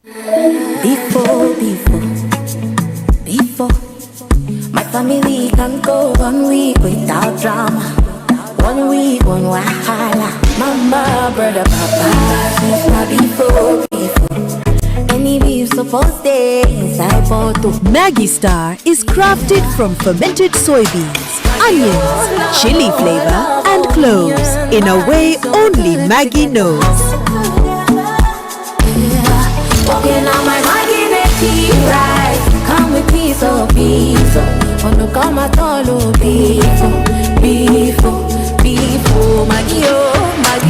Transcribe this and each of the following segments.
Before, my family can go 1 week without drama. 1 week, one wahala. Mama, brother, papa, since before. Any beef supposed to stay inside bottle. Maggi Star is crafted from fermented soybeans, onions, chili flavor, and cloves in a way only Maggi knows. Walking on my Maggi make right. Come with piece of beef. On the come at all beef.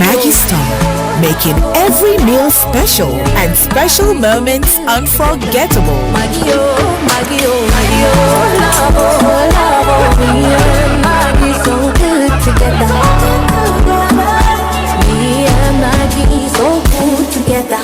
Maggi Star, making every meal special and special moments unforgettable. Maggi, love, me and Maggi so good together. Me and Maggi so good together.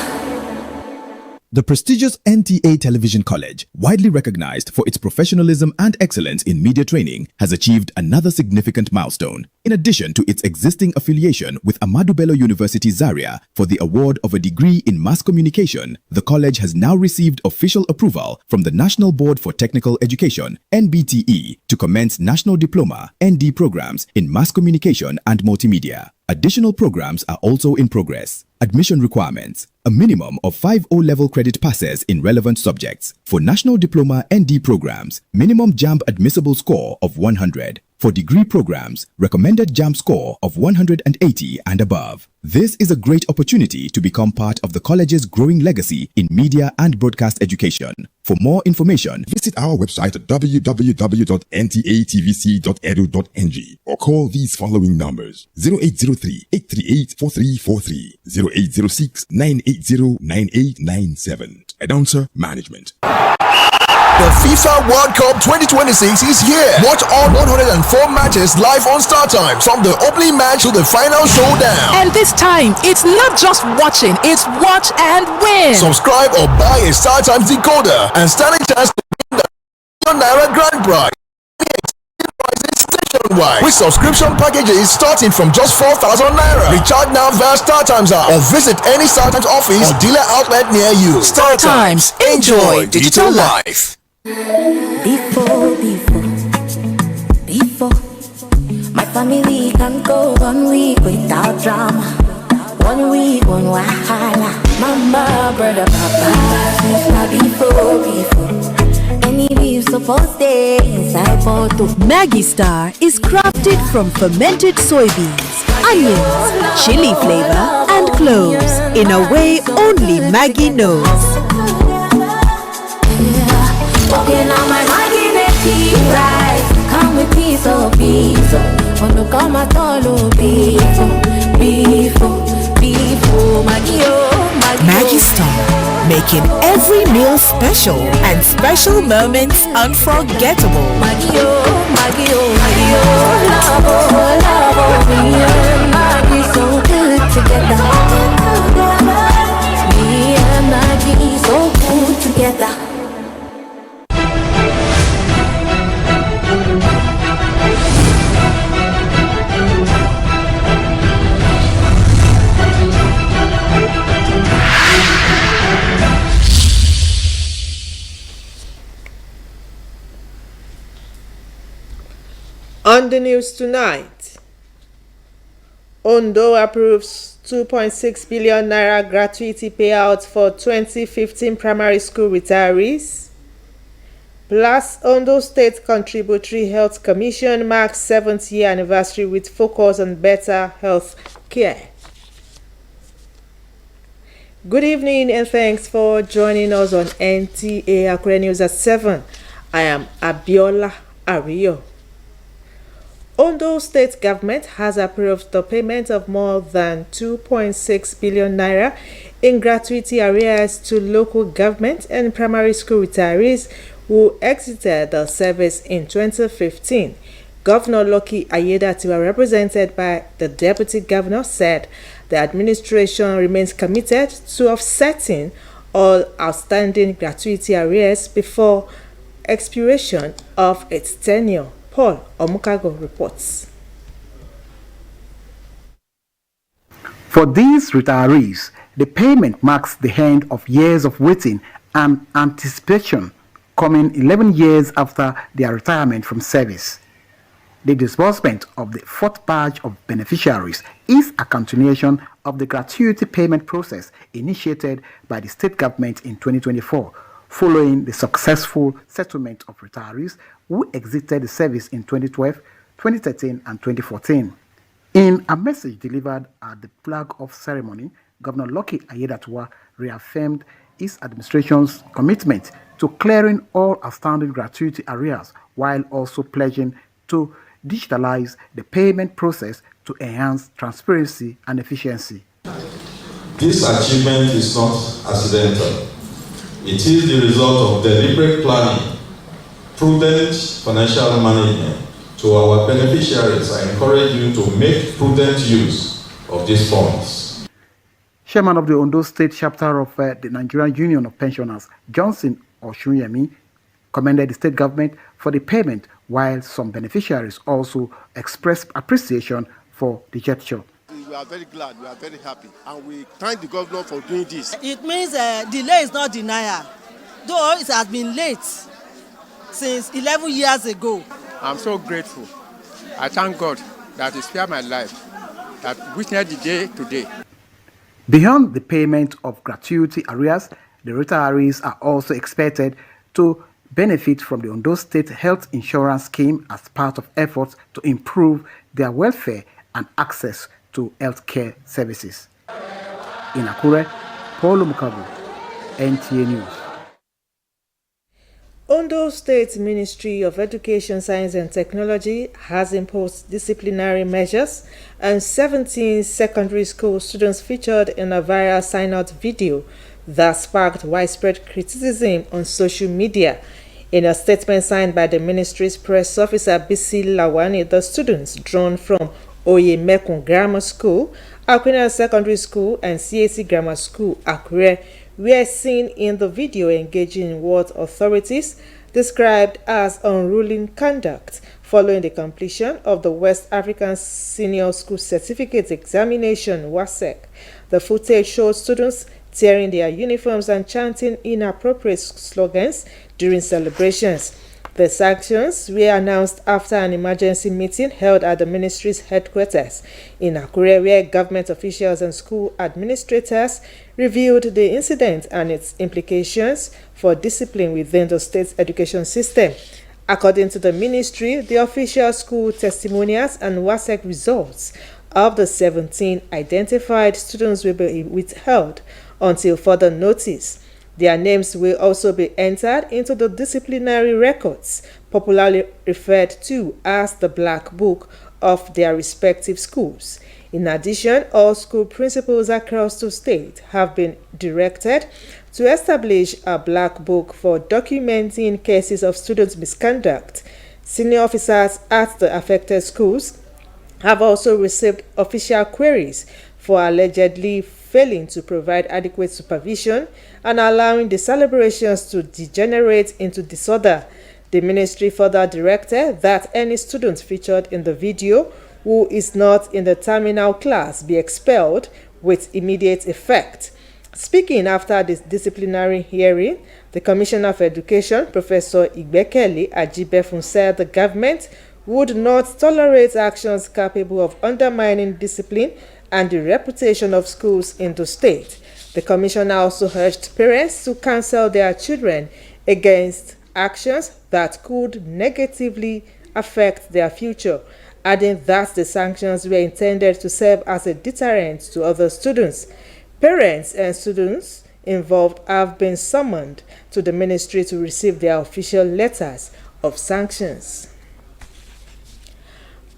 The prestigious NTA Television College, widely recognized for its professionalism and excellence in media training, has achieved another significant milestone. In addition to its existing affiliation with Ahmadu Bello University Zaria for the award of a degree in mass communication, the college has now received official approval from the National Board for Technical Education, NBTE, to commence National Diploma, ND programs in mass communication and multimedia. Additional programs are also in progress. Admission requirements: a minimum of 5 O-level credit passes in relevant subjects. For National Diploma ND programs, minimum JAMB admissible score of 100. For degree programs, recommended JAMB score of 180 and above. This is a great opportunity to become part of the college's growing legacy in media and broadcast education. For more information, visit our website at www.ntatvc.edu.ng or call these following numbers: 0803-838-4343, 0806-980-9897. Announcer Management. The FIFA World Cup 2026 is here. Watch all 104 matches live on Star Times, from the opening match to the final showdown. And this time, it's not just watching, it's watch and win. Subscribe or buy a Star Times decoder and stand a chance to win the Naira grand prize. With subscription packages starting from just 4,000 Naira. Recharge now via Star Times app or visit any Star Times office or dealer outlet near you. Star Times, enjoy digital life. Before, my family can go 1 week without drama. 1 week, one wahala. Mama, brother, papa, since before. Any beef supposed to stay inside bottle. Maggi Star is crafted from fermented soybeans, onions, chili flavor, and cloves in a way only Maggi knows. Walking on my Maggi make right. Come with piece of beef. On the come at all beef. Maggi Star, making every meal special and special moments unforgettable. Maggi, love, me and Maggi so good together. Me and Maggi so good together. On the news tonight, Ondo approves 2.6 billion naira gratuity payout for 2015 primary school retirees. Plus, Ondo State Contributory Health Commission marks 7th year anniversary with focus on better health care. Good evening and thanks for joining us on Nta Akure News at 7. I am Abiola Ariyo. Ondo State Government has approved the payment of more than 2.6 billion naira in gratuity arrears to local government and primary school retirees who exited the service in 2015. Governor Lucky Ayedatiwa, represented by the Deputy Governor, said the administration remains committed to offsetting all outstanding gratuity arrears before expiration of its tenure. Paul Omukago reports. For these retirees, The payment marks the end of years of waiting and anticipation, coming 11 years after their retirement from service. The disbursement of the fourth batch of beneficiaries is a continuation of the gratuity payment process initiated by the state government in 2024, following the successful settlement of retirees who exited the service in 2012, 2013, and 2014. In a message delivered at the flag-off ceremony, Governor Lucky Aiyedatiwa reaffirmed his administration's commitment to clearing all outstanding gratuity arrears while also pledging to digitalize the payment process to enhance transparency and efficiency. This achievement is not accidental. It is the result of deliberate planning, prudent financial management. To our beneficiaries, I encourage you to make prudent use of these funds. Chairman of the Ondo State chapter of the Nigerian Union of Pensioners, Johnson Oshunyemi, commended the state government for the payment, while some beneficiaries also expressed appreciation for the gesture. We are very glad, we are very happy, and we thank the governor for doing this. It means delay is not denial, though it has been late since 11 years ago. I'm so grateful. I thank God that He spared my life, that witnessed the day today. Beyond the payment of gratuity arrears, the retirees are also expected to benefit from the Ondo State Health Insurance Scheme as part of efforts to improve their welfare and access to healthcare services. In Akure, Paul Mukabu, NTA News. Ondo State Ministry of Education, Science and Technology has imposed disciplinary measures on 17 secondary school students featured in a viral sign-out video that sparked widespread criticism on social media. In a statement signed by the ministry's press officer Bisi Lawani, the students drawn from Oyemekun Grammar School, Akure Secondary School and CAC Grammar School, Akure, were seen in the video engaging in what authorities described as unruly conduct following the completion of the West African Senior School Certificate Examination (WASEC). The footage showed students tearing their uniforms and chanting inappropriate slogans during celebrations. The sanctions were announced after an emergency meeting held at the ministry's headquarters in Akure, where government officials and school administrators reviewed the incident and its implications for discipline within the state's education system. According to the ministry, the official school testimonials and WASEC results of the 17 identified students will be withheld until further notice. Their names will also be entered into the disciplinary records, popularly referred to as the Black Book of their respective schools. In addition, all school principals across the state have been directed to establish a Black Book for documenting cases of student misconduct. Senior officers at the affected schools have also received official queries for allegedly failing to provide adequate supervision and allowing the celebrations to degenerate into disorder. The ministry further directed that any student featured in the video who is not in the terminal class be expelled with immediate effect. Speaking after this disciplinary hearing, the Commissioner of Education, Professor Igbekele Ajibefun, said the government would not tolerate actions capable of undermining discipline and the reputation of schools in the state. The commissioner also urged parents to counsel their children against actions that could negatively affect their future, adding that the sanctions were intended to serve as a deterrent to other students. Parents and students involved have been summoned to the ministry to receive their official letters of sanctions.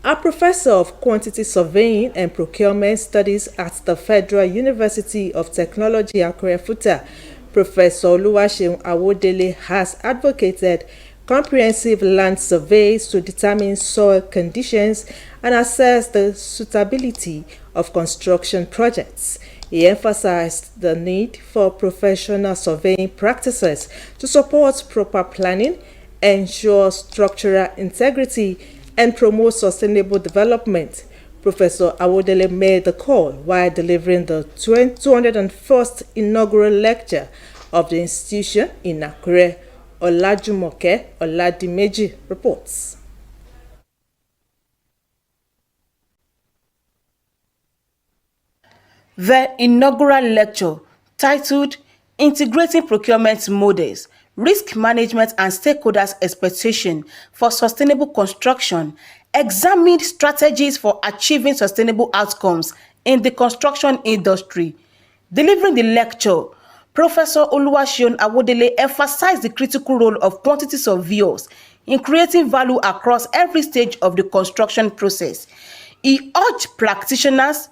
A professor of quantity surveying and procurement studies at the Federal University of Technology, Akure Futa, Professor Oluwaseun Awodele, has advocated comprehensive land surveys to determine soil conditions and assess the suitability of construction projects. He emphasized the need for professional surveying practices to support proper planning, ensure structural integrity, and promote sustainable development. Professor Awodele made the call while delivering the 201st inaugural lecture of the institution in Akure. Olajumoke Oladimeji reports. The inaugural lecture, titled Integrating Procurement Models, Risk Management and Stakeholders' Expectation for Sustainable Construction, examined strategies for achieving sustainable outcomes in the construction industry. Delivering the lecture, Professor Oluwaseun Awodele emphasized the critical role of quantity surveyors in creating value across every stage of the construction process. He urged practitioners,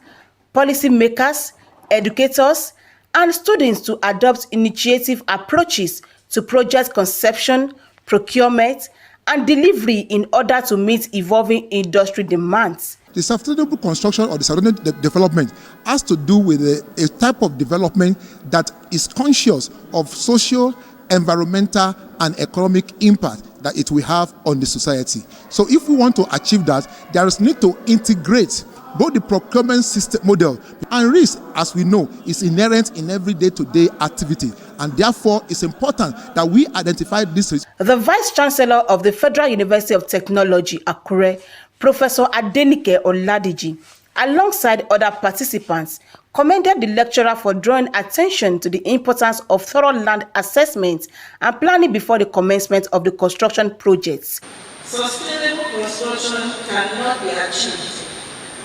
policymakers, educators, and students to adopt initiative approaches to project conception, procurement, and delivery in order to meet evolving industry demands. The sustainable construction or the sustainable development has to do with a type of development that is conscious of social, environmental, and economic impact that it will have on the society. So if we want to achieve that, there is need to integrate both the procurement system model and risk, as we know, is inherent in every day-to-day activity, and therefore it's important that we identify this risk. The Vice Chancellor of the Federal University of Technology, Akure, Professor Adenike Oladiji, alongside other participants, commended the lecturer for drawing attention to the importance of thorough land assessment and planning before the commencement of the construction projects. Sustainable construction cannot be achieved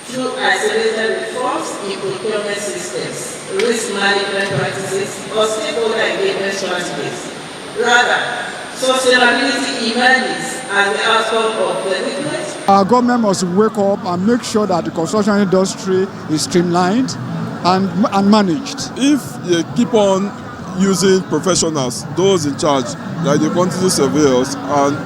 through isolated reforms in procurement systems, risk management practices, or stakeholder engagement strategies. Rather, sustainability emerges as the outcome of the witness. Our government must wake up and make sure that the construction industry is streamlined and managed. If they keep on using professionals, those in charge, like the quantity surveyors, and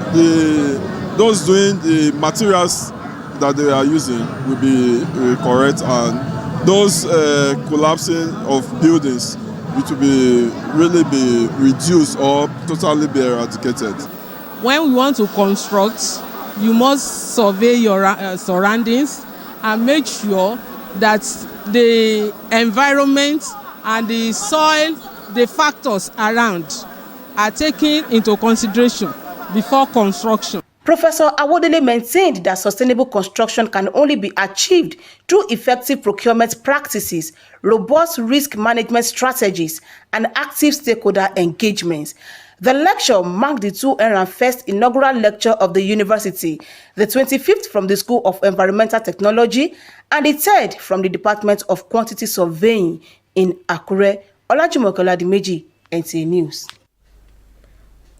those doing the materials that they are using will be correct, and those collapsing of buildings, it will really be reduced or totally be eradicated. When we want to construct, you must survey your surroundings and make sure that the environment and the soil, the factors around, are taken into consideration before construction. Professor Awodele maintained that sustainable construction can only be achieved through effective procurement practices, robust risk management strategies, and active stakeholder engagements. The lecture marked the 201st inaugural lecture of the university, the 25th from the School of Environmental Technology, and the 3rd from the Department of Quantity Surveying in Akure. Olajumoke Oladimeji, NTA News.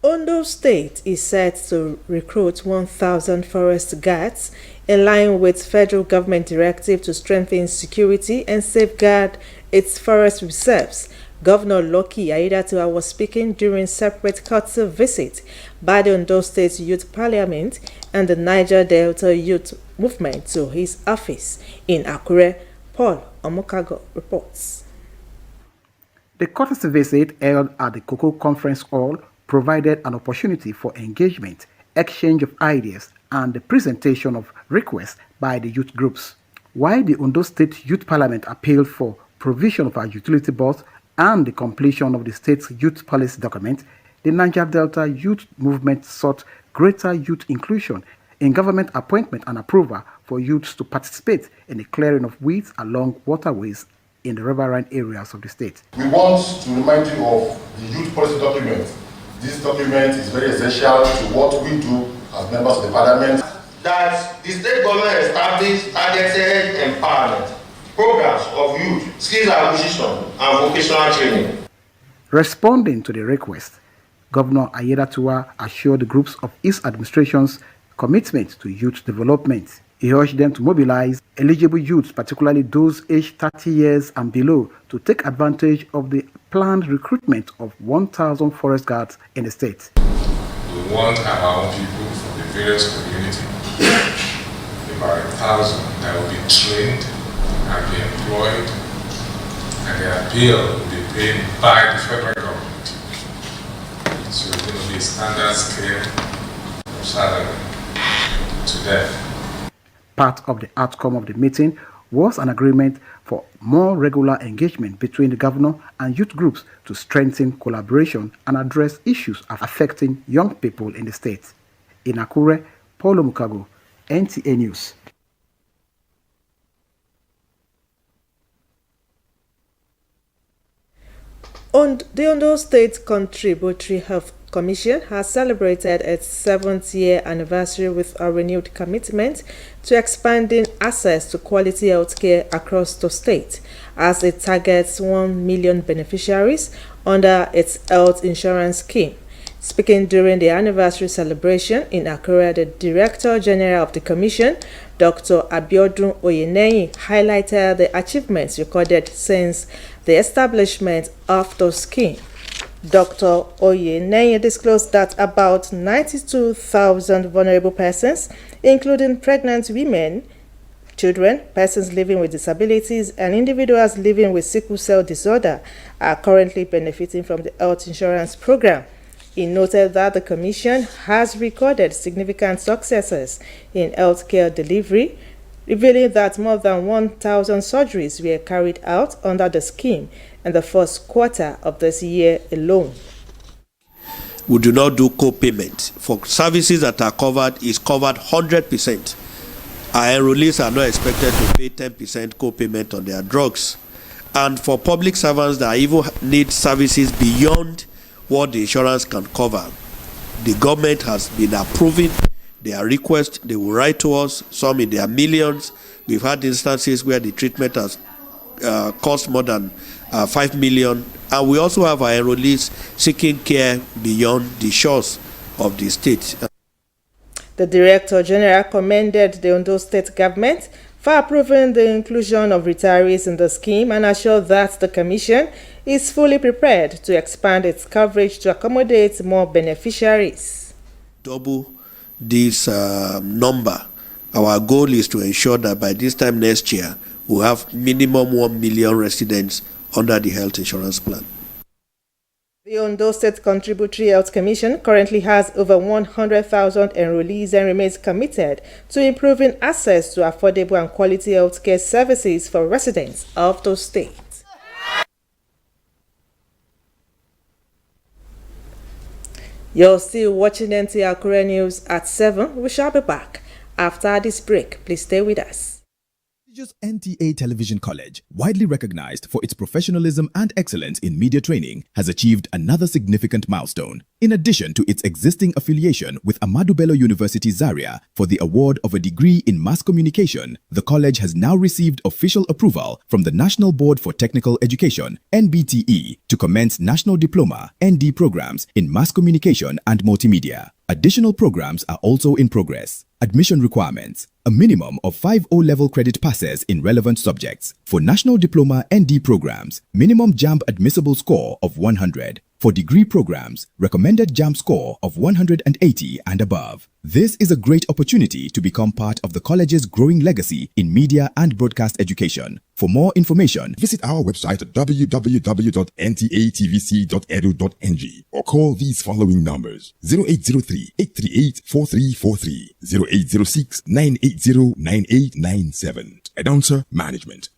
Ondo State is set to recruit 1,000 forest guards in line with federal government directive to strengthen security and safeguard its forest reserves. Governor Lucky Aiyedatiwa was speaking during separate council visit by the Ondo State Youth Parliament and the Niger Delta Youth Movement to his office in Akure. Paul Omokago reports. The courtesy visit held at the Cocoa Conference Hall provided an opportunity for engagement, exchange of ideas, and the presentation of requests by the youth groups. While the Ondo State Youth Parliament appealed for provision of a utility board and the completion of the state's youth policy document, the Niger Delta Youth Movement sought greater youth inclusion in government appointment and approval for youths to participate in the clearing of weeds along waterways in the riverine areas of the state. We want to remind you of the youth policy document. This document is very essential to what we do as members of the parliament. That the state government established targeted empowerment programs of youth, skills acquisition, and vocational training. Responding to the request, Governor Aiyedatiwa assured the groups of his administration's commitment to youth development. He urged them to mobilize eligible youths, particularly those aged 30 years and below, to take advantage of the planned recruitment of 1,000 forest guards in the state. We want our own people from the various communities, about 1,000, that will be trained and be employed, and their bill will be paid by the federal government. So it's going to be a standard scale of salary to them. Part of the outcome of the meeting was an agreement for more regular engagement between the governor and youth groups to strengthen collaboration and address issues affecting young people in the state. In Akure, Paulo Mukago, NTA News. The Ondo State Contributory Health Commission has celebrated its 7th year anniversary with a renewed commitment to expanding access to quality healthcare across the state as it targets 1 million beneficiaries under its health insurance scheme. Speaking during the anniversary celebration in Akure, the Director General of the Commission, Dr. Abiodun Oyeneyin, highlighted the achievements recorded since the establishment of the scheme. Dr. Oyeneyin disclosed that about 92,000 vulnerable persons, including pregnant women, children, persons living with disabilities, and individuals living with sickle cell disorder, are currently benefiting from the health insurance program. He noted that the Commission has recorded significant successes in healthcare delivery, revealing that more than 1,000 surgeries were carried out under the scheme in the first quarter of this year alone. We do not do co-payment. For services that are covered, is covered 100%. Our enrollees are not expected to pay 10% co-payment on their drugs. And for public servants that even need services beyond what the insurance can cover, the government has been approving their request. They will write to us, some in their millions. We've had instances where the treatment has cost more than 5 million. And we also have our enrollees seeking care beyond the shores of the state. The Director General commended the Ondo State government for approving the inclusion of retirees in the scheme and assured that the Commission is fully prepared to expand its coverage to accommodate more beneficiaries. Double this number. Our goal is to ensure that by this time next year, we'll have minimum 1 million residents under the health insurance plan. The Ondo State Contributory Health Commission currently has over 100,000 enrollees and remains committed to improving access to affordable and quality healthcare services for residents of the state. You're still watching Nta Akure News at 7. We shall be back after this break. Please stay with us. Nta Television College, widely recognized for its professionalism and excellence in media training, has achieved another significant milestone. In addition to its existing affiliation with Ahmadu Bello University Zaria for the award of a degree in mass communication, the college has now received official approval from the National Board for Technical Education (NBTE) to commence National Diploma (ND) programs in mass communication and multimedia. Additional programs are also in progress. Admission requirements: a minimum of 5 O-level credit passes in relevant subjects. For National Diploma ND programs, minimum JAMB admissible score of 100. For degree programs, recommended JAMB score of 180 and above. This is a great opportunity to become part of the college's growing legacy in media and broadcast education. For more information, visit our website at www.ntatvc.edu.ng or call these following numbers: 0803-838-4343, 0806-980-9897. Announcer Management.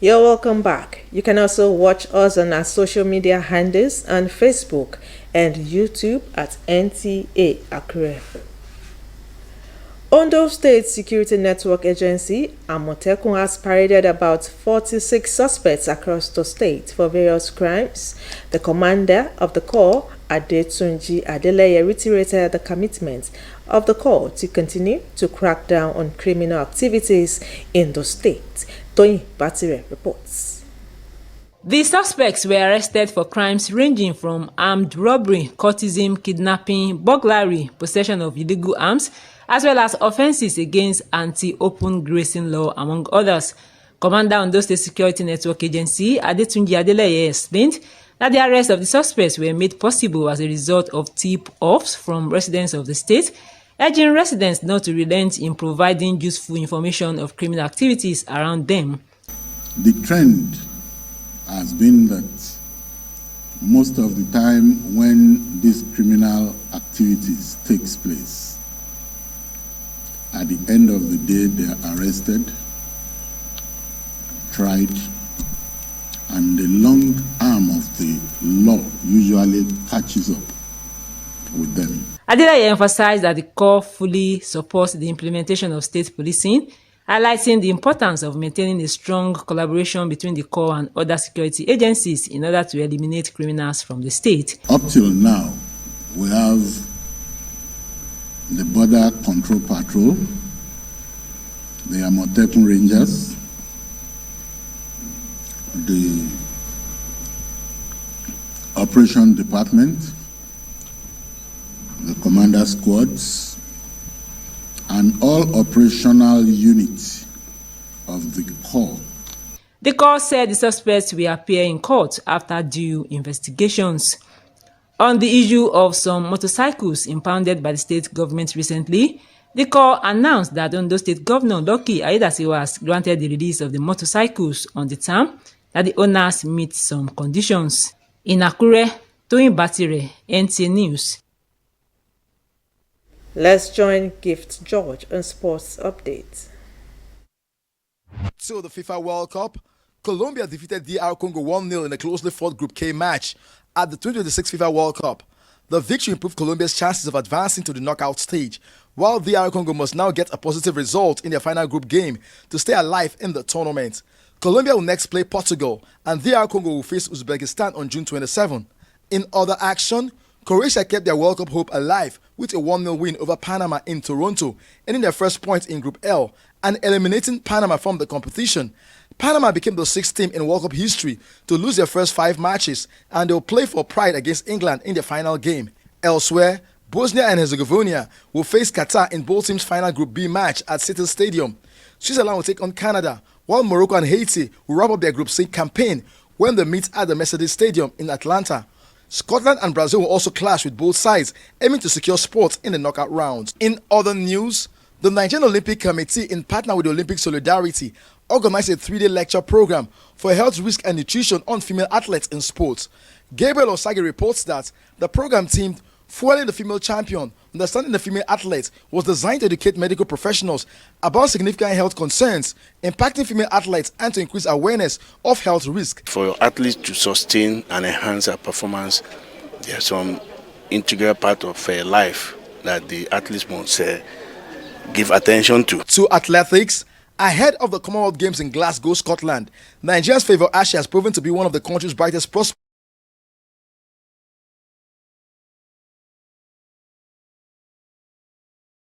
You're welcome back. You can also watch us on our social media handles on Facebook and YouTube at NTA Akure. Ondo State Security Network Agency, Amotekun, has paraded about 46 suspects across the state for various crimes. The commander of the corps, Adetunji Adeleye, reiterated the commitment of the corps to continue to crack down on criminal activities in the state. Tony Batire reports. The suspects were arrested for crimes ranging from armed robbery, courtesan, kidnapping, burglary, possession of illegal arms, as well as offences against anti-open grazing law, among others. Commander Ondo State Security Network Agency, Adetunji Adeleye, explained that the arrest of the suspects were made possible as a result of tip-offs from residents of the state urging residents not to relent in providing useful information of criminal activities around them. The trend has been that most of the time when these criminal activities takes place, at the end of the day they are arrested, tried, and the long arm of the law usually catches up with them. Adeleye emphasized that the Corps fully supports the implementation of state policing, highlighting the importance of maintaining a strong collaboration between the Corps and other security agencies in order to eliminate criminals from the state. Up till now, we have the Border Control Patrol, the Amotekun Rangers, the Operation Department, the Commander Squads, and all operational units of the Corps. The Corps said the suspects will appear in court after due investigations. On the issue of some motorcycles impounded by the state government recently, the Corps announced that Ondo State Governor Lucky Aiyedatiwa has granted the release of the motorcycles on the term that the owners meet some conditions. In Akure, Toyin Batire, NTA News. Let's join Gift George on sports updates. To the FIFA World Cup, Colombia defeated DR Congo 1-0 in a closely fought Group K match at the 2026 FIFA World Cup. The victory improved Colombia's chances of advancing to the knockout stage, while DR Congo must now get a positive result in their final group game to stay alive in the tournament. Colombia will next play Portugal, and DR Congo will face Uzbekistan on June 27. In other action, Croatia kept their World Cup hope alive with a 1-0 win over Panama in Toronto, earning their first point in Group L and eliminating Panama from the competition. Panama became the sixth team in World Cup history to lose their first 5 matches, and they'll play for pride against England in their final game. Elsewhere, Bosnia and Herzegovina will face Qatar in both teams' final Group B match at City Stadium. Switzerland will take on Canada, while Morocco and Haiti will wrap up their Group C campaign when they meet at the Mercedes Stadium in Atlanta. Scotland and Brazil will also clash with both sides, aiming to secure spots in the knockout rounds. In other news, the Nigerian Olympic Committee, in partner with the Olympic Solidarity, organized a 3-day lecture program for health, risk and nutrition on female athletes in sports. Gabriel Osage reports that the program themed Fueling the Female Champion, Understanding the Female Athlete was designed to educate medical professionals about significant health concerns impacting female athletes and to increase awareness of health risk. For athletes to sustain and enhance their performance, there are some integral part of life that the athletes must give attention to. To athletics, ahead of the Commonwealth Games in Glasgow, Scotland, Nigeria's favourite Ashe has proven to be one of the country's brightest prospects.